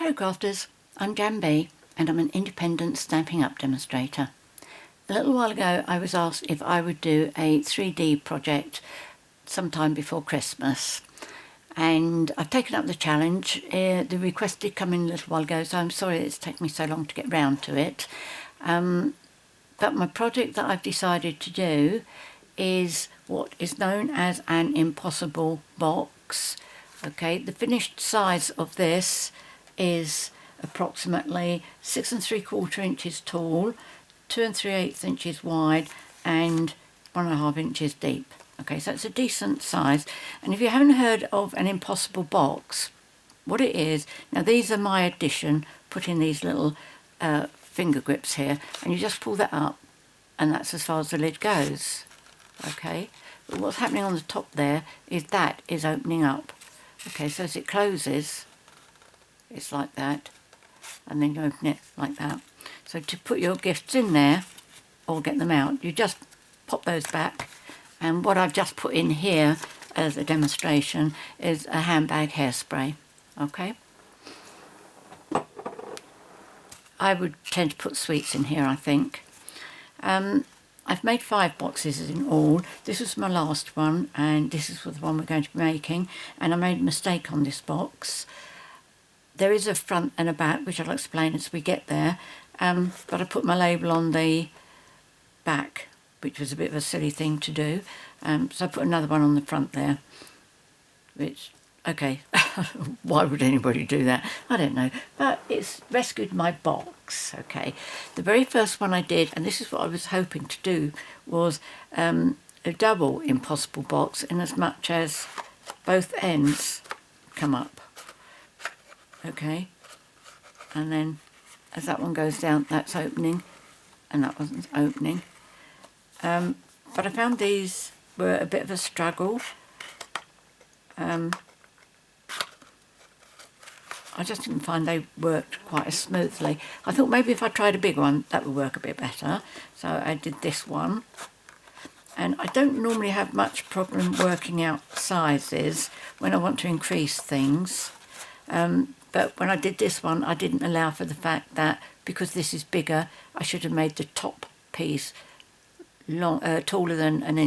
Hello crafters, I'm JanB and I'm an independent Stampin' Up demonstrator. A little while ago I was asked if I would do a 3D project sometime before Christmas, and I've taken up the challenge. The request did come in a little while ago, so I'm sorry it's taken me so long to get round to it. But my project that I've decided to do is what is known as an impossible box. Okay, the finished size of this is approximately 6 3/4 inches tall, 2 3/8 inches wide and 1.5 inches deep. Okay, so it's a decent size. And if you haven't heard of an impossible box, what it is, now these are my addition, put in these little finger grips here, and you just pull that up and that's as far as the lid goes. Okay, but what's happening on the top there is that is opening up. Okay, so as it closes, it's like that, and then you open it like that. So to put your gifts in there or get them out, you just pop those back. And what I've just put in here as a demonstration is a handbag hairspray. Okay, I would tend to put sweets in here, I think. I've made 5 boxes in all. This was my last one, and this is the one we're going to be making, and I made a mistake on this box. There is a front and a back, which I'll explain as we get there, but I put my label on the back, which was a bit of a silly thing to do, so I put another one on the front there, which, okay, why would anybody do that? I don't know, but it's rescued my box. Okay, the very first one I did, and this is what I was hoping to do, was a double impossible box, in as much as both ends come up. Okay, and then as that one goes down, that's opening, and that one's opening. But I found these were a bit of a struggle. I just didn't find they worked quite as smoothly. I thought maybe if I tried a big one, that would work a bit better. So I did this one. And I don't normally have much problem working out sizes when I want to increase things. But when I did this one, I didn't allow for the fact that because this is bigger, I should have made the top piece taller than 1.5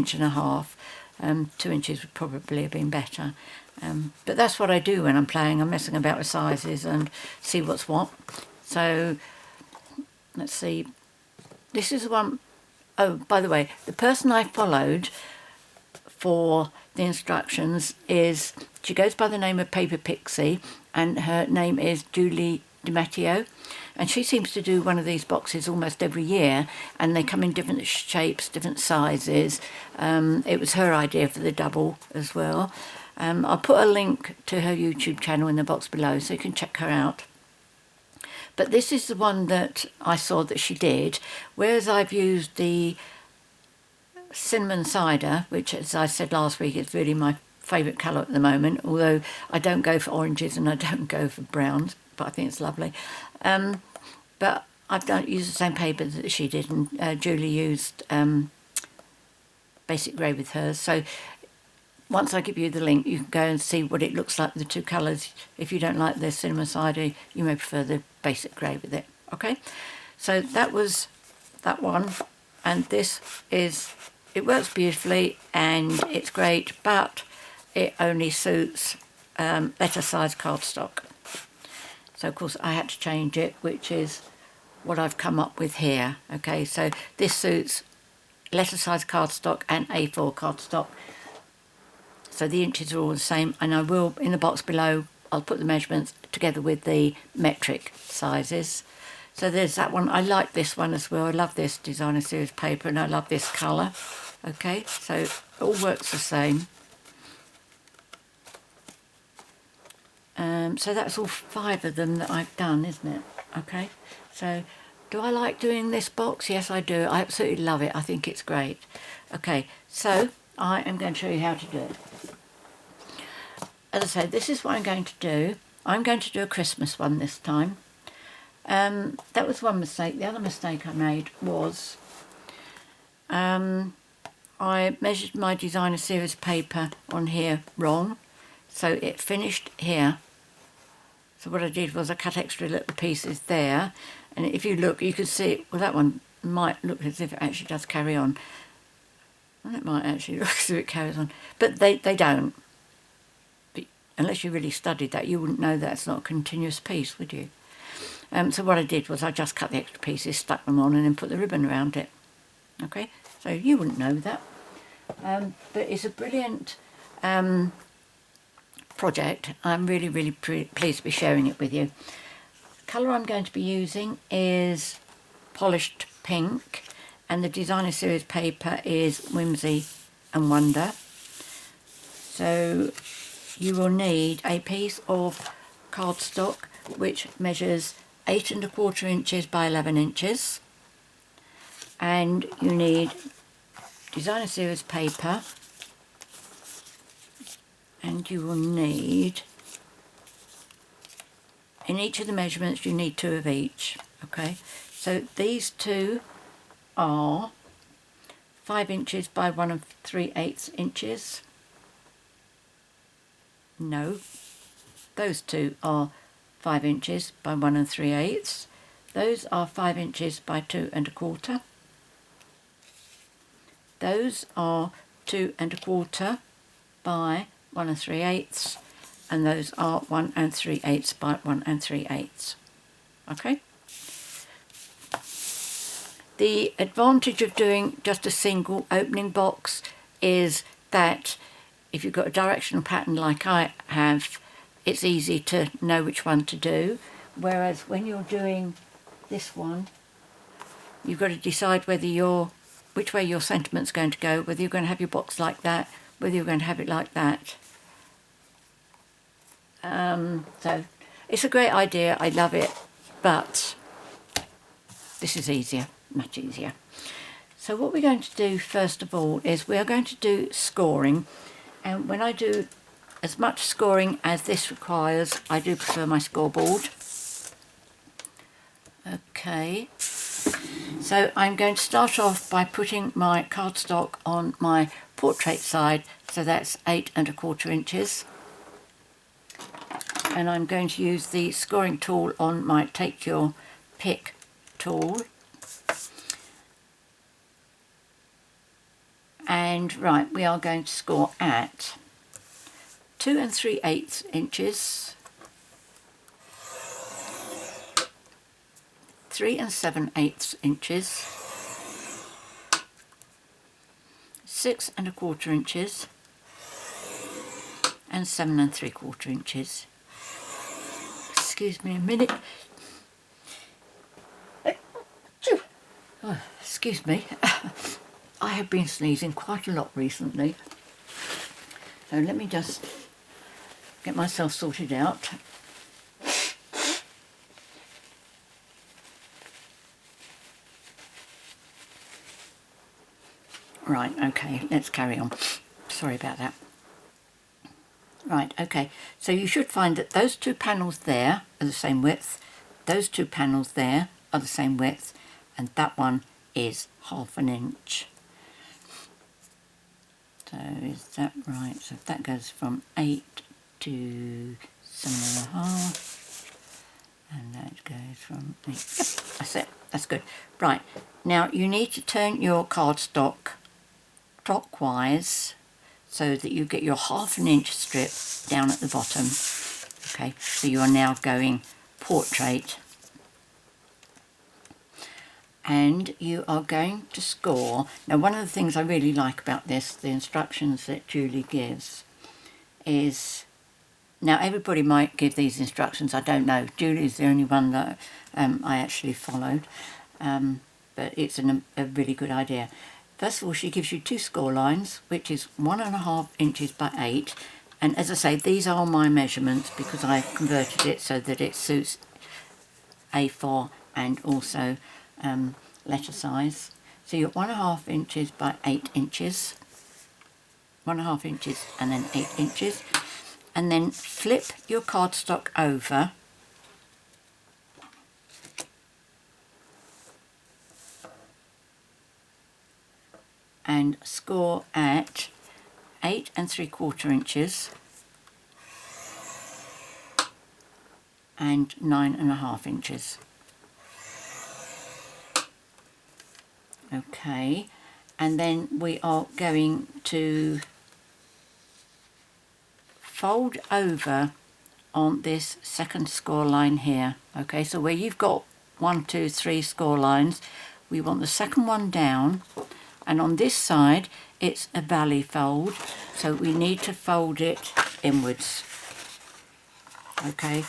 inches. 2 inches would probably have been better. But that's what I do when I'm playing. I'm messing about with sizes and see what's what. So let's see. This is the one. Oh, by the way, the person I followed for the instructions is, she goes by the name of Paper Pixie, and her name is Julie DiMatteo, and she seems to do one of these boxes almost every year, and they come in different shapes, different sizes. It was her idea for the double as well. I'll put a link to her YouTube channel in the box below so you can check her out. But this is the one that I saw that she did, whereas I've used the cinnamon cider, which, as I said last week, is really my favourite colour at the moment, although I don't go for oranges and I don't go for browns, but I think it's lovely. But I've used the same paper that she did, and Julie used basic grey with hers. So once I give you the link, you can go and see what it looks like with the two colours. If you don't like the cinnamon cider, you may prefer the basic grey with it. Okay, so that was that one, and this is, it works beautifully and it's great, but it only suits letter size cardstock. So of course I had to change it, which is what I've come up with here. Okay, so this suits letter size cardstock and A4 cardstock. So the inches are all the same, and I will, in the box below, I'll put the measurements together with the metric sizes. So there's that one. I like this one as well. I love this designer series paper, and I love this colour. Okay, so it all works the same. So that's all 5 of them that I've done, isn't it? Okay, so do I like doing this box? Yes, I do. I absolutely love it. I think it's great. Okay, so I am going to show you how to do it. As I said, this is what I'm going to do. I'm going to do a Christmas one this time. That was one mistake. The other mistake I made was I measured my designer series paper on here wrong. So it finished here, So what I did was I cut extra little pieces there, and if you look you can see, well, that one might look as if it actually does carry on, and it might actually look as if it carries on, but they don't. But unless you really studied that, you wouldn't know that's not a continuous piece, would you? So what I did was I just cut the extra pieces, stuck them on, and then put the ribbon around it. Okay, so you wouldn't know that, but it's a brilliant project. I'm really pleased to be sharing it with you. The colour I'm going to be using is Polished Pink, and the designer series paper is Whimsy and Wonder. So you will need a piece of cardstock which measures 8¼ inches by 11 inches, and you need designer series paper, and you will need, in each of the measurements you need 2 of each. Okay, so these two are 5 inches by 1 3/8 inches. No, those two are 5 inches by 1 3/8. Those are 5 inches by 2 1/4. Those are 2 1/4 by 1 3/8, and those are 1 3/8 by 1 3/8. Okay. The advantage of doing just a single opening box is that if you've got a directional pattern like I have, it's easy to know which one to do, whereas when you're doing this one, you've got to decide which way your sentiment's going to go, whether you're going to have your box like that, whether you're going to have it like that. So it's a great idea, I love it, but this is easier, much easier. So what we're going to do first of all is we are going to do scoring, and when I do as much scoring as this requires, I do prefer my scoreboard. Okay, so I'm going to start off by putting my cardstock on my portrait side, so that's 8 1/4 inches. And I'm going to use the scoring tool on my Take Your Pick tool. And right, we are going to score at 2 3/8 inches, 3 7/8 inches, 6 1/4 inches, and 7 3/4 inches. Excuse me a minute. Oh, excuse me. I have been sneezing quite a lot recently. So let me just get myself sorted out. Right, okay, let's carry on. Sorry about that. Right, okay, so you should find that those two panels there are the same width, those two panels there are the same width, and that one is 1/2 inch. So is that right? So that goes from 8 to 7.5, and that goes from 8. Yep, that's it, that's good. Right, now you need to turn your cardstock clockwise so that you get your 1/2 inch strip down at the bottom. Okay, so you are now going portrait, and you are going to score. Now, one of the things I really like about this, the instructions that Julie gives, is, now everybody might give these instructions, I don't know, Julie's the only one that I actually followed, but it's a really good idea. First of all, she gives you 2 score lines, which is 1.5 inches by 8. And as I say, these are my measurements because I converted it so that it suits A4 and also letter size. So you're 1.5 inches by 8 inches. 1.5 inches and then 8 inches. And then flip your cardstock over . And score at 8 3/4 inches and 9.5 inches. Okay, and then we are going to fold over on this second score line here. Okay, so where you've got 1, 2, 3 score lines, we want the second one down, and on this side it's a valley fold, so we need to fold it inwards. Okay,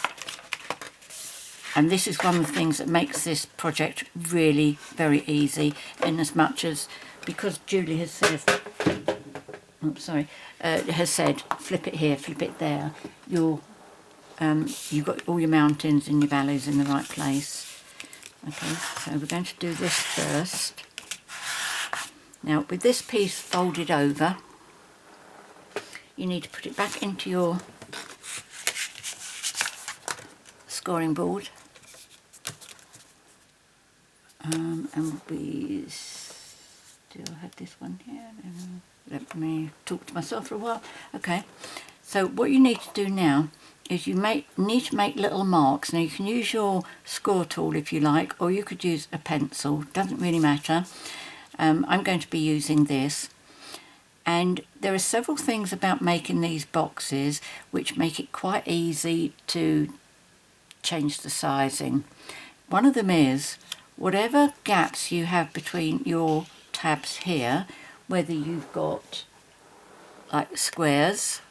and this is one of the things that makes this project really very easy, in as much as, because Julie has said, has said flip it here, flip it there, you've got all your mountains and your valleys in the right place. Okay, so we're going to do this first. Now with this piece folded over, you need to put it back into your scoring board, and we still have this one here. Let me talk to myself for a while. Okay, so what you need to do now is you need to make little marks. Now you can use your score tool if you like, or you could use a pencil, doesn't really matter. I'm going to be using this, and there are several things about making these boxes which make it quite easy to change the sizing. One of them is, whatever gaps you have between your tabs here, whether you've got like squares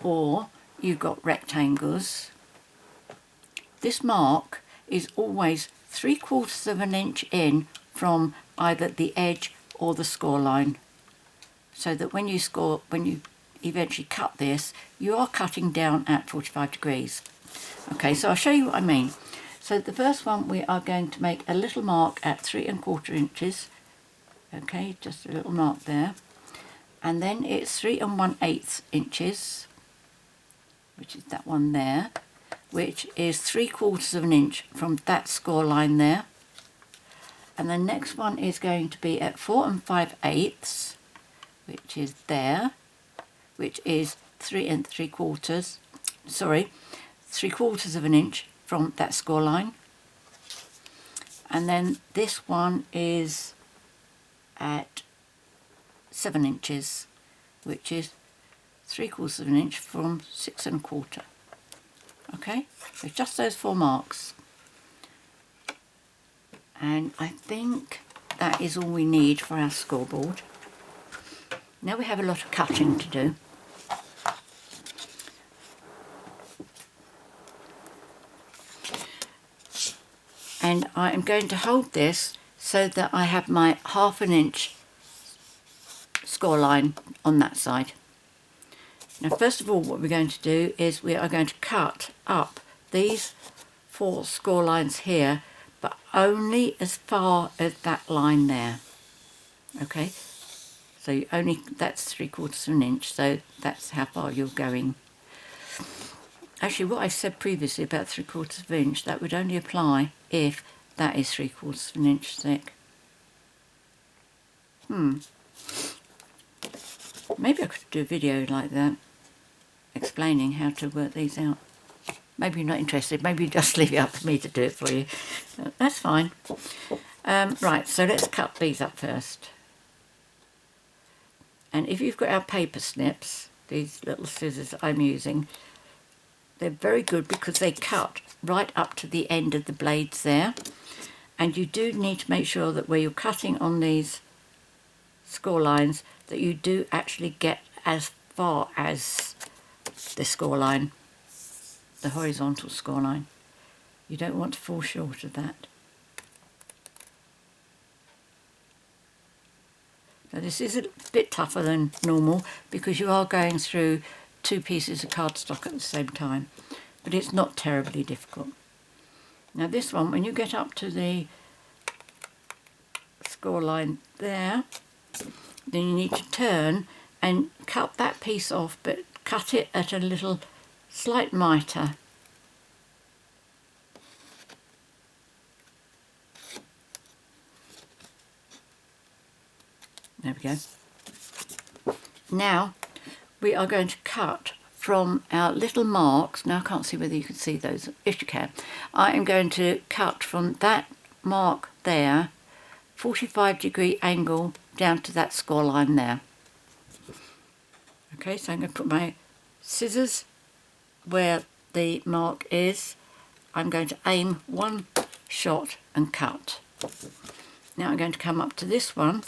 or you've got rectangles, this mark is always 3/4 of an inch in from either the edge or the score line, so that when you eventually cut this, you are cutting down at 45 degrees. Okay, so I'll show you what I mean. So the first one, we are going to make a little mark at 3¼ inches. Okay, just a little mark there, and then it's 3⅛ inches, which is that one there, which is 3/4 of an inch from that score line there. And the next one is going to be at 4 5/8, which is there, which is 3¾ of an inch from that score line. And then this one is at 7 inches, which is 3/4 of an inch from 6 1/4. Okay, so just those 4 marks. And I think that is all we need for our scoreboard. Now we have a lot of cutting to do. And I am going to hold this so that I have my 1/2 inch score line on that side. Now first of all, what we're going to do is we are going to cut up these 4 score lines here, but only as far as that line there. Okay, so that's 3/4 of an inch, so that's how far you're going. Actually, what I said previously about 3/4 of an inch, that would only apply if that is 3/4 of an inch thick. Maybe I could do a video like that, explaining how to work these out. Maybe you're not interested, maybe you just leave it up to me to do it for you. That's fine. Right, so let's cut these up first. And if you've got our paper snips, these little scissors I'm using, they're very good because they cut right up to the end of the blades there. And you do need to make sure that where you're cutting on these score lines, that you do actually get as far as the score line, the horizontal score line. You don't want to fall short of that. Now this is a bit tougher than normal because you are going through 2 pieces of cardstock at the same time, but it's not terribly difficult. Now this one, when you get up to the score line there, then you need to turn and cut that piece off, but cut it at a little slight mitre. There we go. Now we are going to cut from our little marks, now I can't see whether you can see those, if you can, I am going to cut from that mark there, 45-degree angle down to that score line there. Okay, so I'm going to put my scissors where the mark is. I'm going to aim one shot and cut. Now I'm going to come up to this one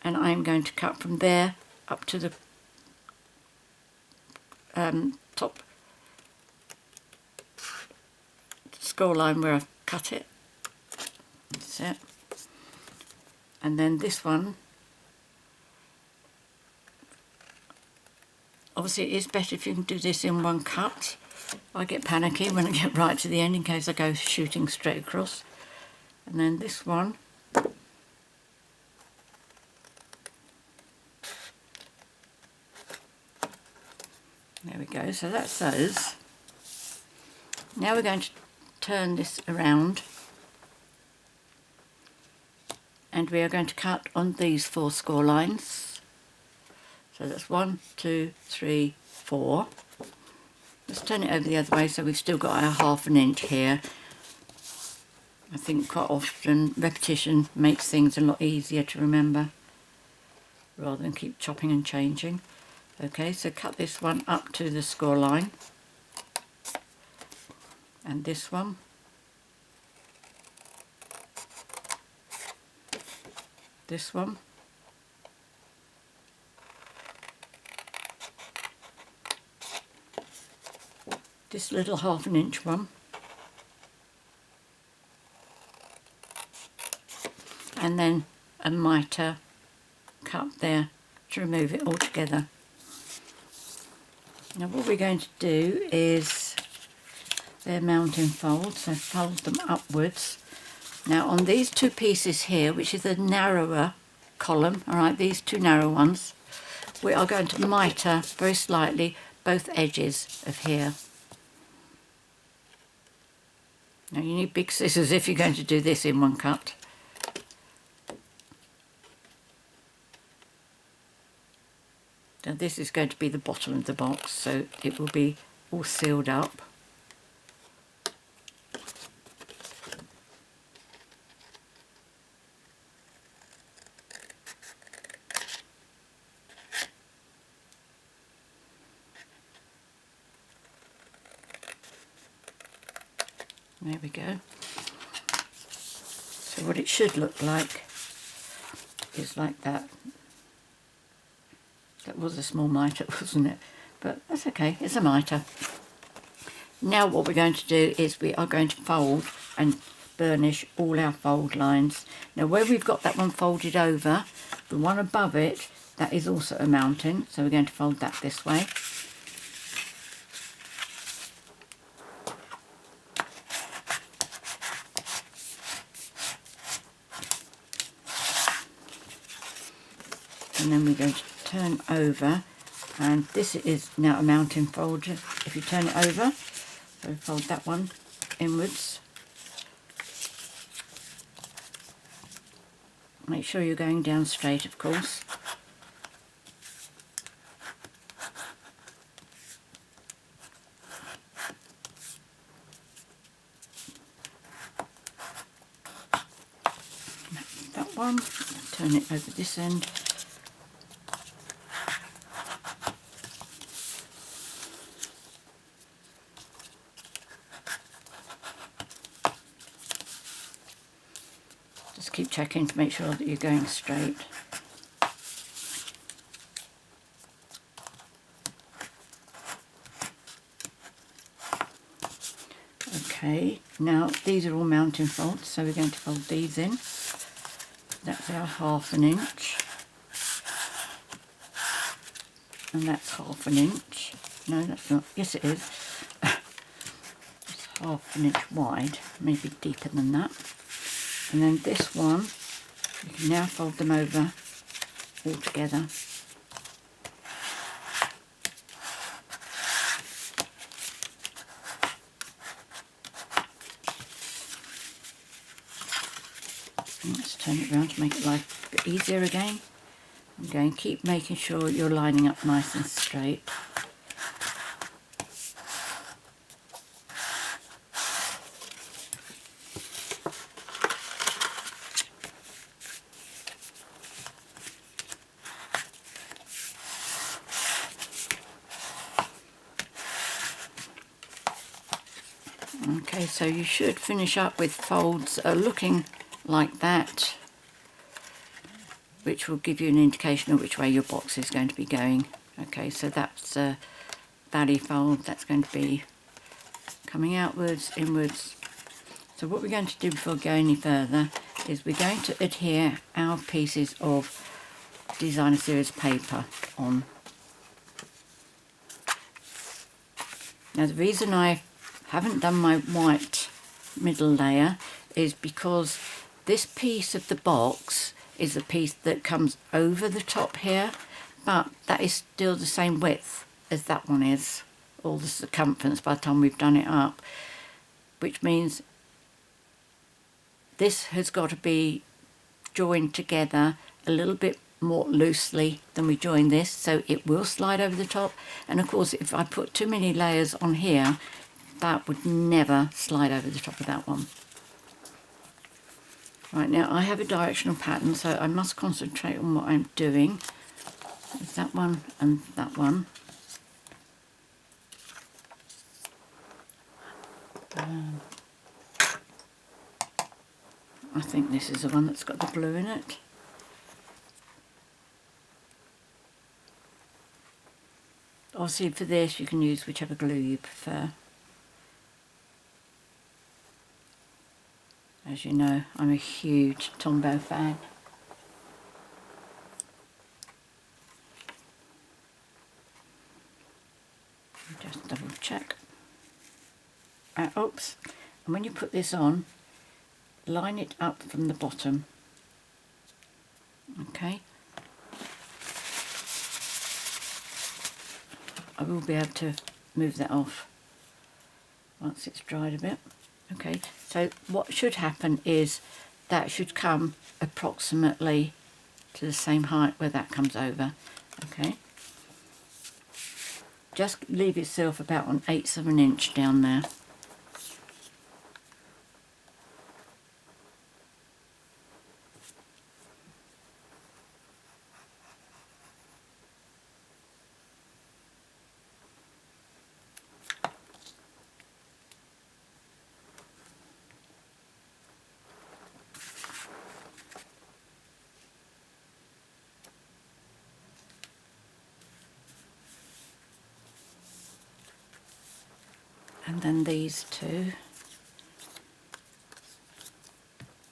and I'm going to cut from there up to the top score line where I've cut it. That's it. And then this one, obviously it is better if you can do this in one cut. I get panicky when I get right to the end in case I go shooting straight across. And then this one, there we go, so that's those. Now we're going to turn this around and we are going to cut on these 4 score lines. So that's 1, 2, 3, 4. Let's turn it over the other way so we've still got our ½ inch here. I think quite often repetition makes things a lot easier to remember rather than keep chopping and changing. Okay, so cut this one up to the score line and this one. This one. This little ½ inch one. And then a mitre cut there to remove it all together. Now what we're going to do is they're mounting folds, so fold them upwards. Now on these 2 pieces here, which is the narrower column, alright, these 2 narrow ones, we are going to mitre very slightly both edges of here. Now you need big scissors if you're going to do this in one cut. Now this is going to be the bottom of the box, so it will be all sealed up. There we go. So what it should look like is like that. That was a small mitre, wasn't it? But that's okay, it's a mitre. Now what we're going to do is we are going to fold and burnish all our fold lines. Now where we've got that one folded over, the one above it, that is also a mounting, so we're going to fold that this way. And then we're going to turn over, and this is now a mounting folder. If you turn it over, so fold that one inwards. Make sure you're going down straight, of course. That one, turn it over this end. Keep checking to make sure that you're going straight. Okay, now these are all mounting folds, so we're going to fold these in. That's our ½ inch. And that's ½ inch. No, that's not. Yes, it is. It's ½ inch wide, maybe deeper than that. And then this one, you can now fold them over all together. And let's turn it around to make it life a bit easier again. I'm going to keep making sure you're lining up nice and straight. Okay, so you should finish up with folds looking like that, which will give you an indication of which way your box is going to be going. Okay, so that's a valley fold, that's going to be coming outwards, inwards. So what we're going to do before we go any further is we're going to adhere our pieces of designer series paper on. Now the reason I haven't done my white middle layer is because this piece of the box is the piece that comes over the top here, but that is still the same width as that one is, all the circumference by the time we've done it up, which means this has got to be joined together a little bit more loosely than we join this, so it will slide over the top. And of course, if I put too many layers on here, that would never slide over the top of that one. Right, now I have a directional pattern, so I must concentrate on what I'm doing. There's that one and that one. I think this is the one that's got the blue in it. Obviously for this you can use whichever glue you prefer. As you know, I'm a huge Tombow fan. Just double check. Oops. And when you put this on, line it up from the bottom. Okay. I will be able to move that off once it's dried a bit. Okay, so what should happen is that should come approximately to the same height where that comes over. Okay. Just leave yourself about 1/8 of an inch down there. And then these two.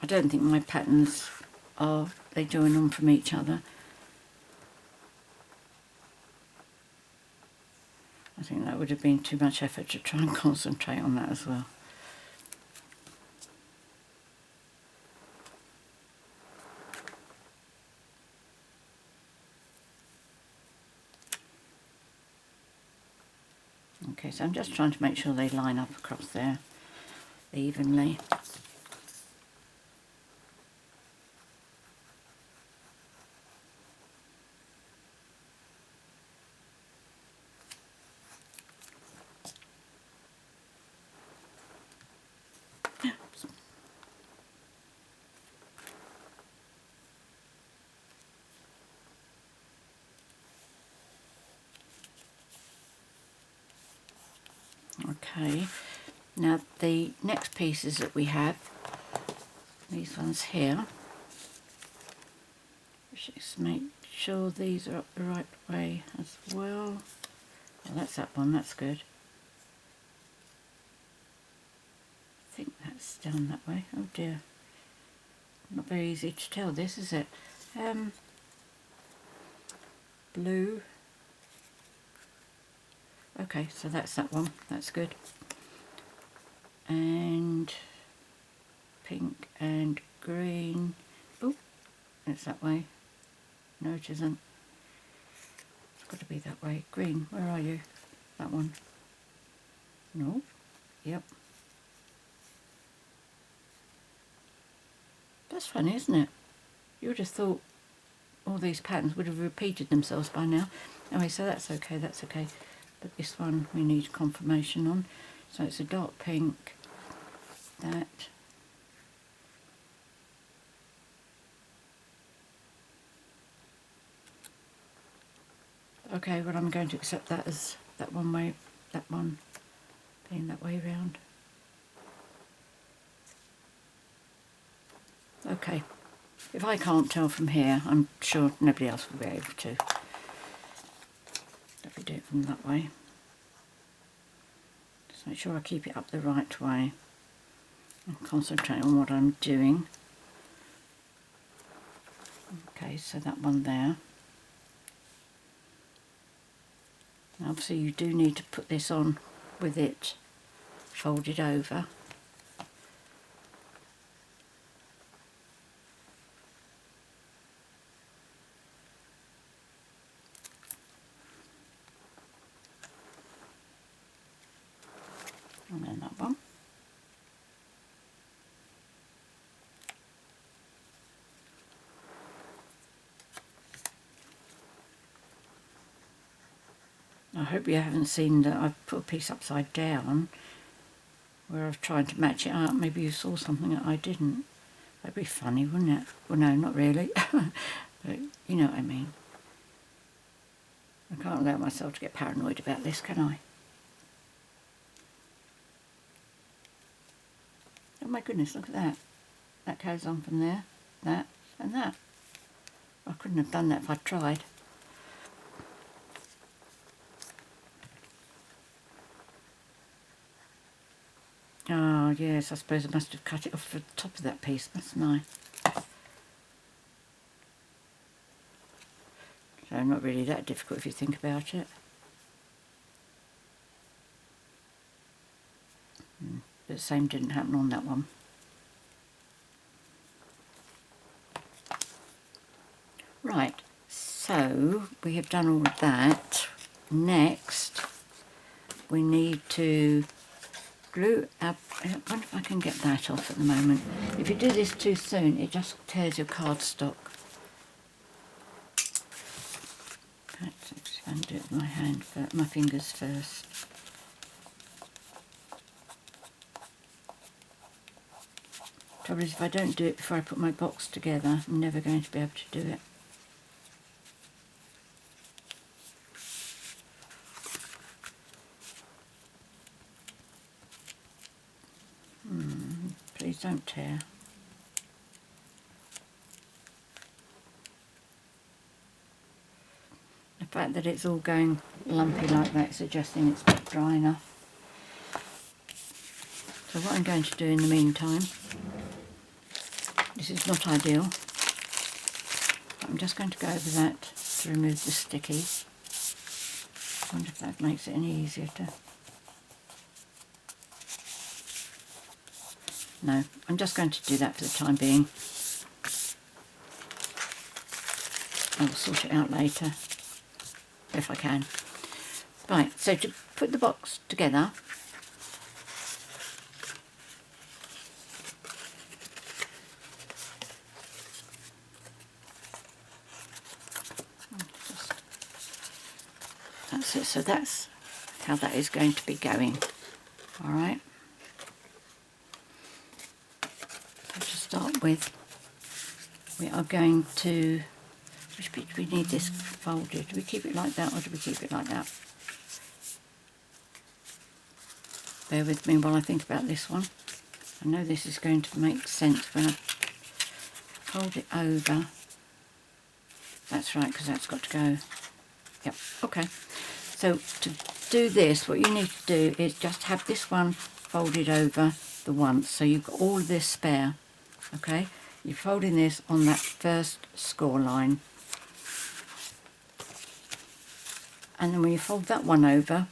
I don't think my patterns are, they join on from each other. I think that would have been too much effort to try and concentrate on that as well. Okay, so I'm just trying to make sure they line up across there evenly. Okay, now the next pieces that we have, these ones here, just make sure these are up the right way as well. Oh, that's that one, that's good. I think that's down that way. Oh dear, not very easy to tell this, is it? Blue. Okay, so that's that one, that's good. And pink and green. Oh, it's that way. No, it isn't. It's got to be that way. Green, where are you? That one. No. Yep. That's funny, isn't it? You would have thought all these patterns would have repeated themselves by now. Anyway, so that's okay, that's okay. But this one we need confirmation on. So it's a dark pink, that. Okay, well I'm going to accept that as that one way, that one being that way round. Okay, if I can't tell from here, I'm sure nobody else will be able to. Let me do it from that way. Just make sure I keep it up the right way and concentrate on what I'm doing. Okay, so that one there. Now obviously you do need to put this on with it folded over. And then that one. I hope you haven't seen that I've put a piece upside down where I've tried to match it up. Maybe you saw something that I didn't. That'd be funny, wouldn't it? Well, no, not really. But you know what I mean. I can't allow myself to get paranoid about this, can I? Oh my goodness, look at that. That goes on from there, that, and that. I couldn't have done that if I'd tried. Oh yes, I suppose I must have cut it off the top of that piece, mustn't I? So not really that difficult if you think about it. But the same didn't happen on that one. Right, so we have done all of that. Next, we need to glue up. I wonder if I can get that off at the moment. If you do this too soon, it just tears your cardstock. Let's undo it with my hand, my fingers first. Trouble is, if I don't do it before I put my box together, I'm never going to be able to do it. Please don't tear. The fact that it's all going lumpy like that is suggesting it's not dry enough. So what I'm going to do in the meantime, this is not ideal, I'm just going to go over that to remove the sticky. I wonder if that makes it any easier to... No, I'm just going to do that for the time being. I'll sort it out later, if I can. Right, so to put the box together, that's it, so that's how that is going to be going. Alright. So to start with, we are going to... Which bit do we need this folded? Do we keep it like that or do we keep it like that? Bear with me while I think about this one. I know this is going to make sense when I fold it over. That's right, because that's got to go. Yep, okay. So to do this, what you need to do is just have this one folded over the once. So you've got all of this spare, okay? You're folding this on that first score line. And then when you fold that one over,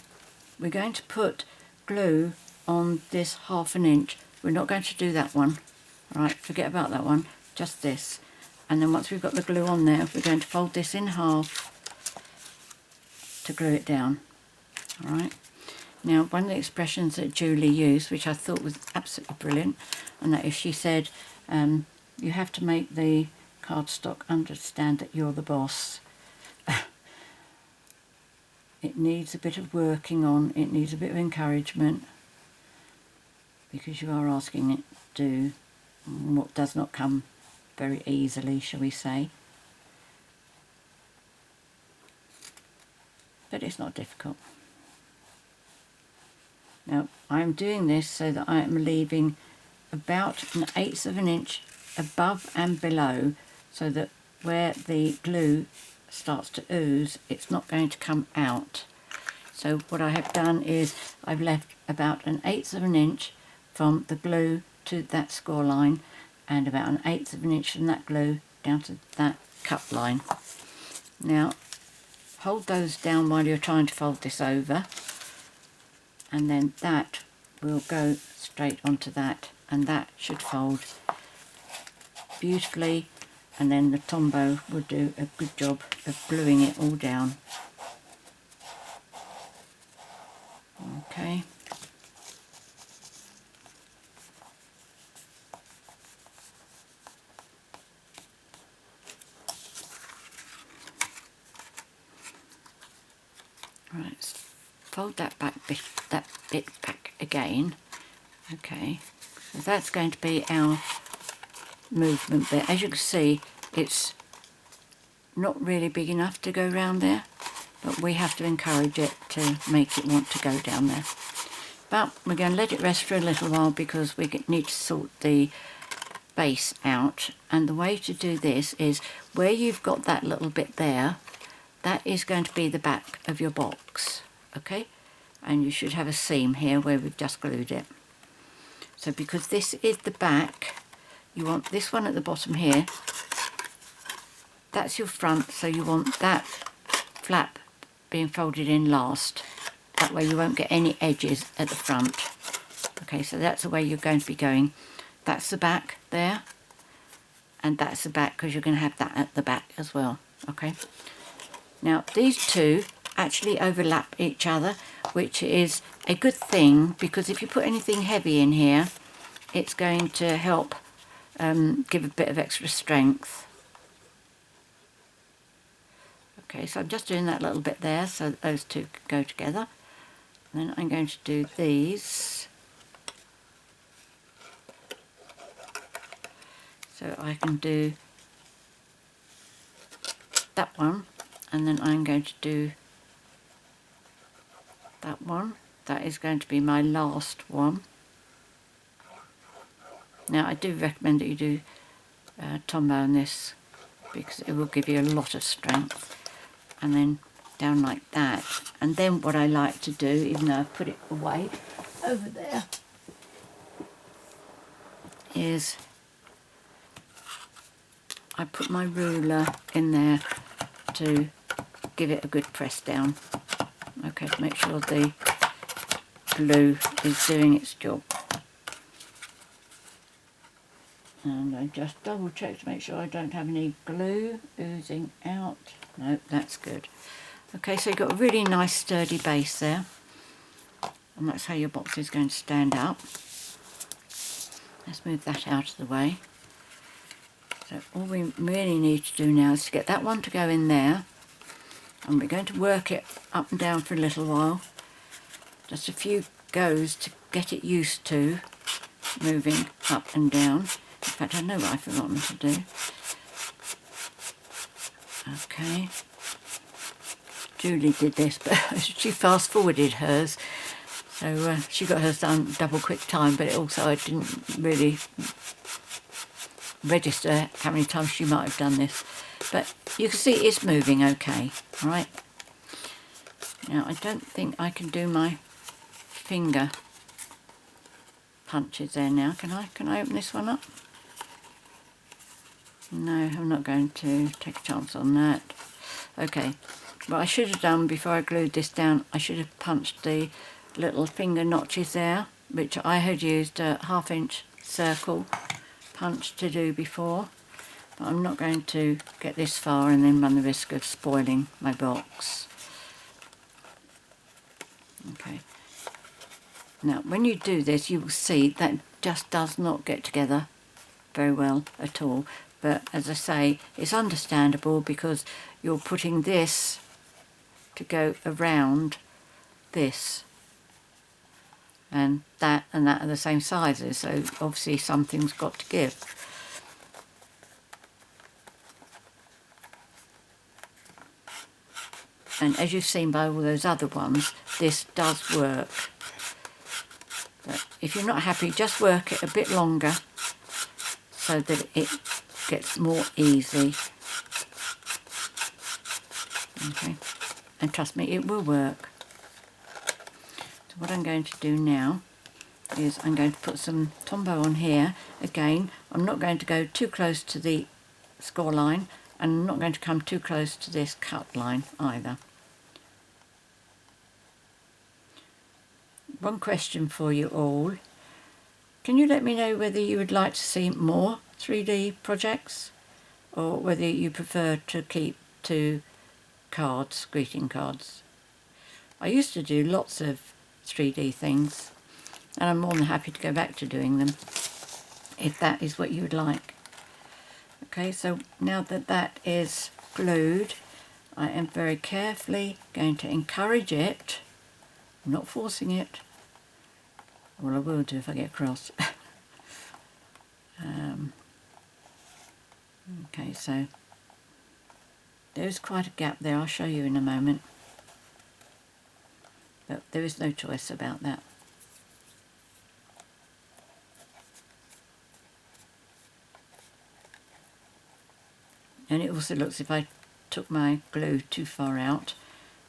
we're going to put glue on this 1/2 inch. We're not going to do that one. Alright, forget about that one, just this. And then once we've got the glue on there, we're going to fold this in half to glue it down. Alright. Now, one of the expressions that Julie used, which I thought was absolutely brilliant, and that is she said, you have to make the cardstock understand that you're the boss. It needs a bit of working on, it needs a bit of encouragement, because you are asking it to do what does not come very easily, shall we say. But it's not difficult. Now, I'm doing this so that I am leaving about 1/8 of an inch above and below, so that where the glue starts to ooze, it's not going to come out. So what I have done is I've left about 1/8 of an inch from the glue to that score line, and about 1/8 of an inch from that glue down to that cut line. Now hold those down while you're trying to fold this over, and then that will go straight onto that, and that should fold beautifully, and then the Tombow will do a good job of gluing it all down. Okay. Right, fold that bit back again. Okay, so that's going to be our movement bit. As you can see, it's not really big enough to go round there, but we have to encourage it to make it want to go down there. But we're going to let it rest for a little while because we need to sort the base out, and the way to do this is where you've got that little bit there, that is going to be the back of your box, okay? And you should have a seam here where we've just glued it. So because this is the back, you want this one at the bottom here, that's your front, so you want that flap being folded in last. That way you won't get any edges at the front. Okay, so that's the way you're going to be going. That's the back there, and that's the back because you're going to have that at the back as well. Okay, now these two actually overlap each other, which is a good thing, because if you put anything heavy in here, it's going to help give a bit of extra strength. Okay, so I'm just doing that little bit there so that those two go together. And then I'm going to do these. So I can do that one, and then I'm going to do that one. That is going to be my last one. Now I do recommend that you do Tombow on this, because it will give you a lot of strength. And then down like that. And then what I like to do, even though I've put it away over there, is I put my ruler in there to give it a good press down. Okay, to make sure the glue is doing its job. And I just double check to make sure I don't have any glue oozing out. No, that's good. Okay, so you've got a really nice sturdy base there, and that's how your box is going to stand up. Let's move that out of the way. So all we really need to do now is to get that one to go in there, and we're going to work it up and down for a little while. Just a few goes to get it used to moving up and down. In fact, I know what I've forgotten to do. Okay. Julie did this, but she fast forwarded hers, so she got hers done double quick time, but also I didn't really register how many times she might have done this. But you can see it's moving okay. All right. Now I don't think I can do my finger punches there now. Can I? Can I open this one up? No, I'm not going to take a chance on that. Okay. What I should have done before I glued this down, I should have punched the little finger notches there, which I had used a 1/2 inch circle punch to do before. But I'm not going to get this far and then run the risk of spoiling my box. Okay. Now, when you do this, you will see that just does not get together very well at all. But as I say, it's understandable because you're putting this to go around this, and that are the same sizes, so obviously something's got to give. And as you've seen by all those other ones, this does work. But if you're not happy, just work it a bit longer so that it gets more easy. Okay, and trust me, it will work. So what I'm going to do now is I'm going to put some Tombow on here. Again, I'm not going to go too close to the score line, and I'm not going to come too close to this cut line either. One question for you all. Can you let me know whether you would like to see more 3D projects, or whether you prefer to keep to cards, greeting cards? I used to do lots of 3D things, and I'm more than happy to go back to doing them if that is what you would like. Okay, so now that that is glued, I am very carefully going to encourage it. I'm not forcing it. Well, I will do if I get cross. Okay, so there's quite a gap there. I'll show you in a moment. But there is no choice about that. And it also looks if I took my glue too far out,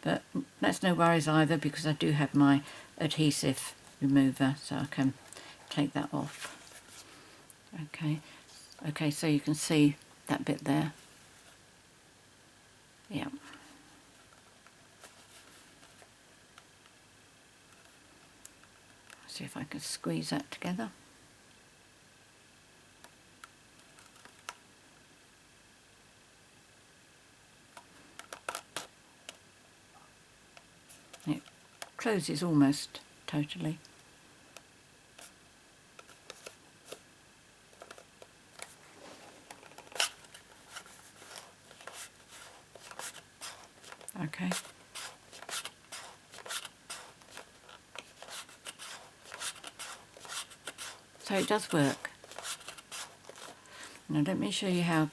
but that's no worries either, because I do have my adhesive remover, so I can take that off. Okay, so you can see that bit there. Yeah. See if I can squeeze that together. It closes almost totally. Okay. So it does work. Now let me show you how,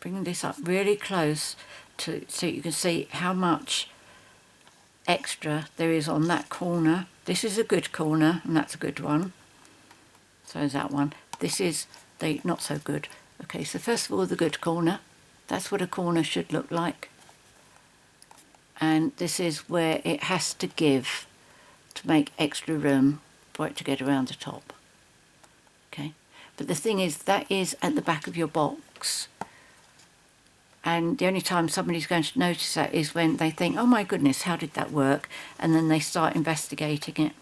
bring this up really close to so you can see how much extra there is on that corner. This is a good corner, and that's a good one. So is that one. This is the not so good. Okay, so first of all, the good corner. That's what a corner should look like. And this is where it has to give to make extra room for it to get around the top. Okay, but the thing is, that is at the back of your box. And the only time somebody's going to notice that is when they think, oh my goodness, how did that work? And then they start investigating it.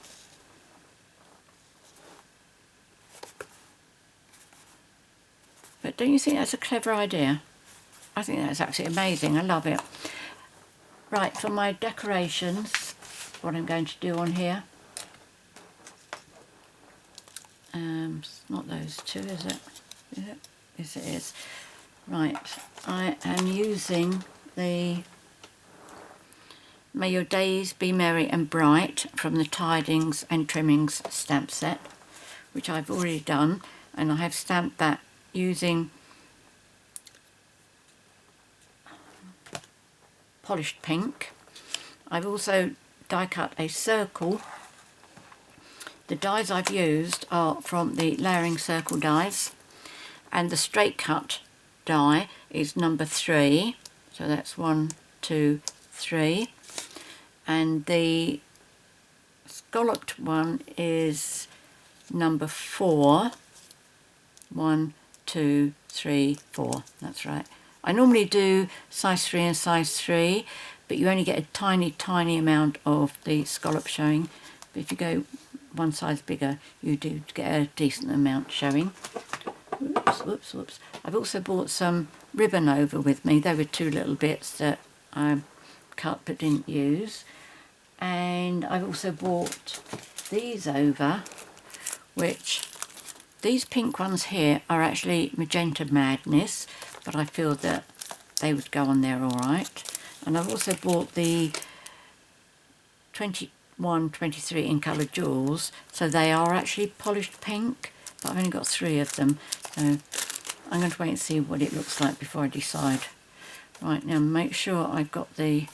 But don't you think that's a clever idea? I think that's absolutely amazing. I love it. Right, for my decorations, what I'm going to do on here. It's not those two, is it? Is it? Yes, it is. Right, I am using the May Your Days Be Merry and Bright from the Tidings and Trimmings stamp set, which I've already done, and I have stamped that using polished pink. I've also die cut a circle. The dies I've used are from the layering circle dies, and the straight cut die is number 3, so that's 1, 2, 3, and the scalloped one is number 4, 1, 2, 3, 4, that's right. I normally do size 3 and size 3, but you only get a tiny amount of the scallop showing. But if you go one size bigger, you do get a decent amount showing. Whoops. I've also bought some ribbon over with me. There were 2 little bits that I cut but didn't use. And I've also bought these over, which these pink ones here are actually Magenta Madness, but I feel that they would go on there all right. And I've also bought the 21, 23 in Colour Jewels, so they are actually polished pink, but I've only got 3 of them, so I'm going to wait and see what it looks like before I decide. Right, now make sure I've got the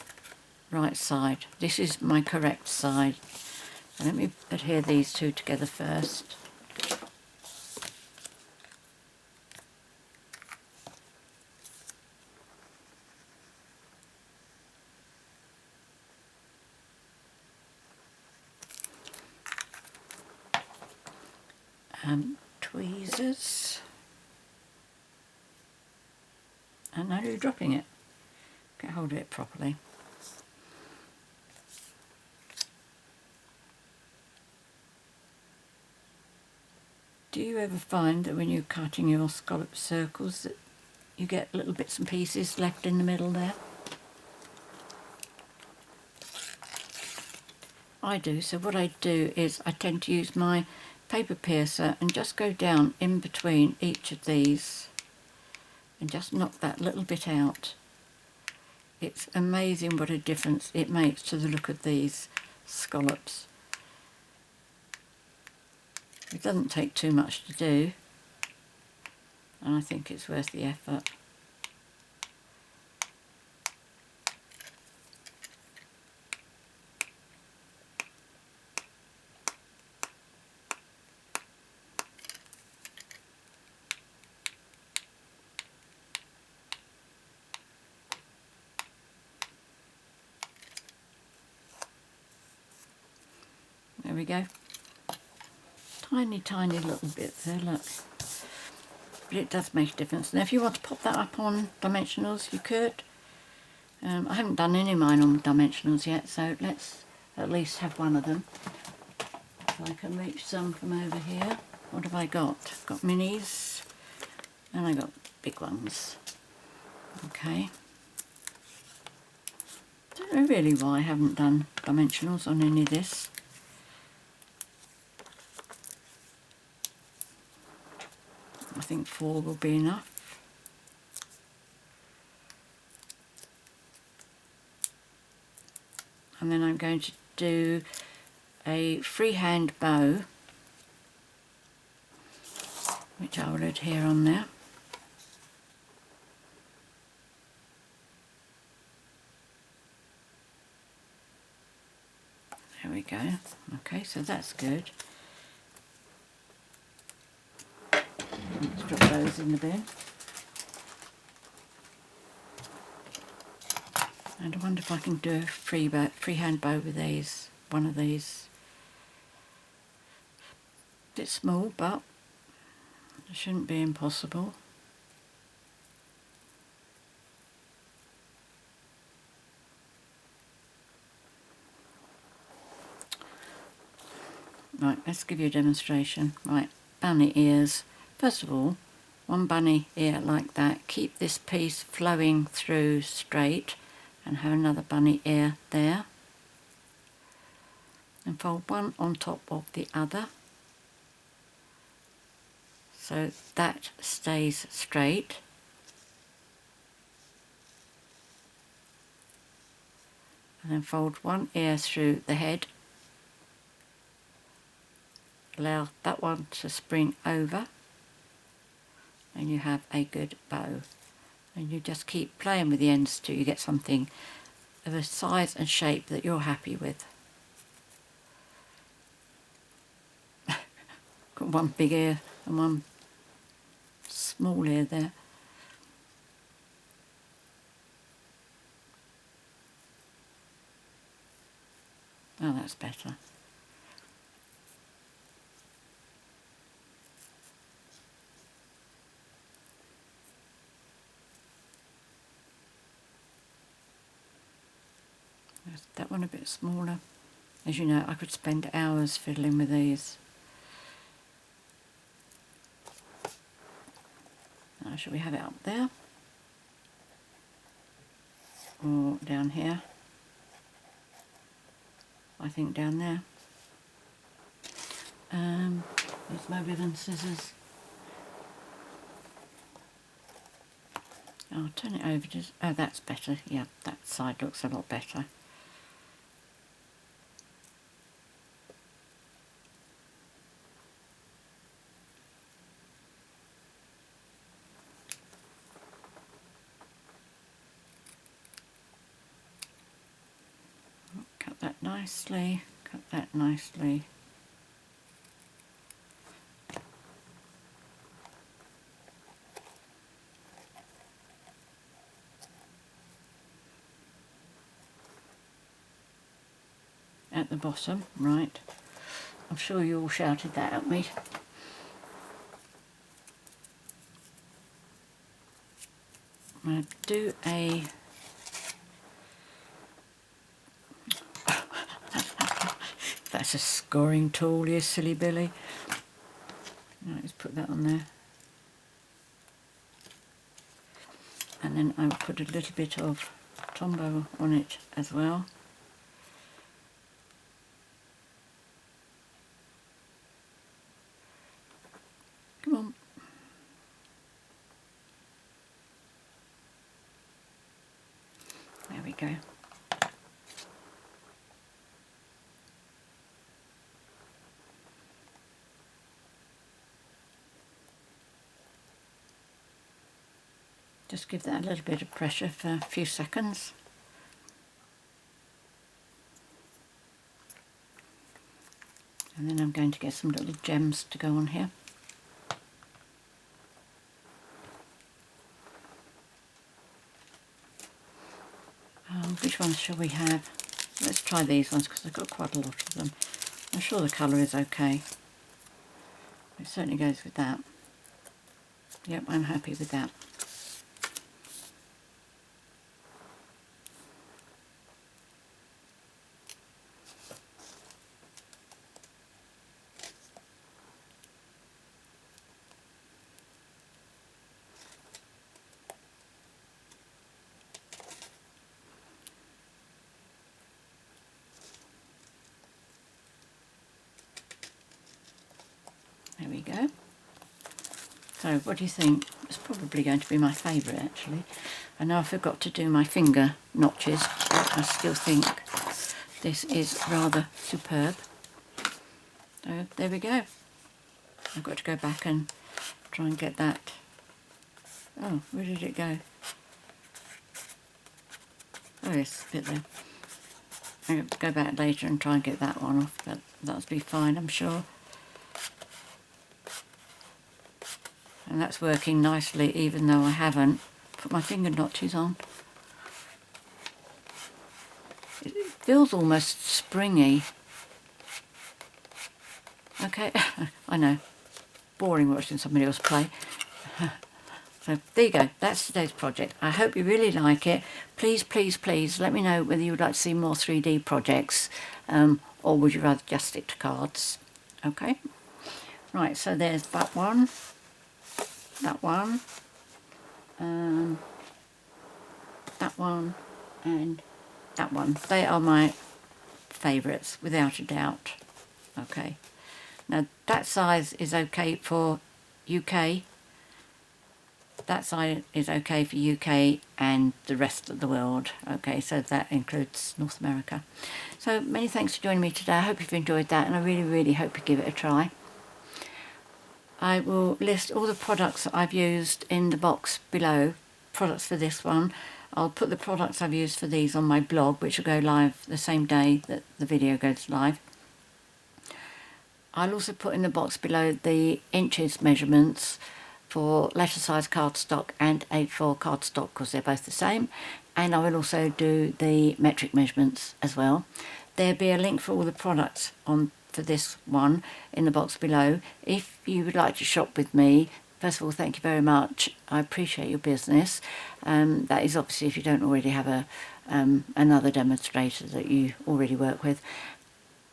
right side. This is my correct side. So let me adhere these 2 together first. tweezers. And now you're dropping it. Get hold of it properly. Do you ever find that when you're cutting your scallop circles that you get little bits and pieces left in the middle there? I do, so what I do is I tend to use my paper piercer and just go down in between each of these and just knock that little bit out. It's amazing what a difference it makes to the look of these scallops. It doesn't take too much to do, and I think it's worth the effort. There we go. Tiny, tiny little bits there, look. But it does make a difference. Now if you want to pop that up on dimensionals, you could. I haven't done any of mine on dimensionals yet, so let's at least have one of them. If I can reach some from over here. What have I got? I've got minis, and I got big ones. Okay. Don't know really why I haven't done dimensionals on any of this. I think 4 will be enough. And then I'm going to do a freehand bow, which I will adhere on there. There we go. Okay, so that's good. Let's drop those in the bin. And I wonder if I can do a freehand bow with these, one of these. A bit small, but it shouldn't be impossible. Right, let's give you a demonstration. Right, bunny ears. First of all, one bunny ear like that. Keep this piece flowing through straight and have another bunny ear there. And fold one on top of the other. So that stays straight. And then fold one ear through the head. Allow that one to spring over. And you have a good bow. And you just keep playing with the ends till you get something of a size and shape that you're happy with. Got one big ear and one small ear there. Oh, that's better. There's that one a bit smaller. As you know, I could spend hours fiddling with these. Now, shall we have it up there? Or down here? I think down there. There's my ribbon scissors. I'll turn it over just, oh, that's better. Yeah, that side looks a lot better. Cut that nicely, cut that nicely. At the bottom, right. I'm sure you all shouted that at me. I'm going to do a that's a scoring tool, you silly Billy. Right, let's put that on there. And then I will put a little bit of Tombow on it as well. Come on. There we go. Just give that a little bit of pressure for a few seconds. And then I'm going to get some little gems to go on here. Which ones shall we have? Let's try these ones because I've got quite a lot of them. I'm sure the colour is okay. It certainly goes with that. Yep, I'm happy with that. There we go. So what do you think? It's probably going to be my favourite actually. I know I forgot to do my finger notches, but I still think this is rather superb. So there we go. I've got to go back and try and get that. Oh, where did it go? Oh yes, a bit there. I'm going to go back later and try and get that one off, but that'll be fine, I'm sure. And that's working nicely even though I haven't put my finger notches on. It feels almost springy. Okay, I know, boring watching somebody else play. So there you go, that's today's project. I hope you really like it. Please, please, please let me know whether you would like to see more 3D projects or would you rather just stick to cards. Okay, right, so there's that one, that one, that one and that one. They are my favourites without a doubt. Okay, now that size is okay for UK, that size is okay for UK and the rest of the world. Okay, so that includes North America. So many thanks for joining me today. I hope you've enjoyed that and I really, really hope you give it a try. I will list all the products that I've used in the box below, products for this one. I'll put the products I've used for these on my blog, which will go live the same day that the video goes live. I'll also put in the box below the inches measurements for letter size cardstock and A4 cardstock because they're both the same, and I will also do the metric measurements as well. There'll be a link for all the products on for this one in the box below. If you would like to shop with me, first of all, thank you very much. I appreciate your business. That is obviously if you don't already have a another demonstrator that you already work with.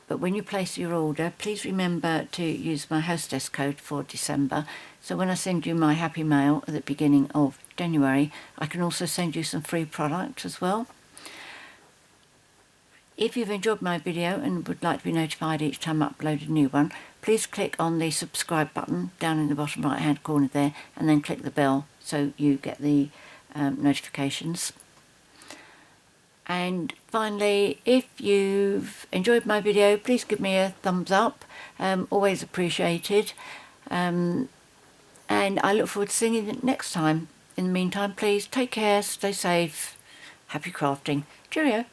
But when you place your order, please remember to use my hostess code for December. So when I send you my happy mail at the beginning of January, I can also send you some free products as well. If you've enjoyed my video and would like to be notified each time I upload a new one, please click on the subscribe button down in the bottom right hand corner there and then click the bell so you get the notifications. And finally, if you've enjoyed my video, please give me a thumbs up, always appreciated. And I look forward to seeing you next time. In the meantime, please take care, stay safe, happy crafting. Cheerio.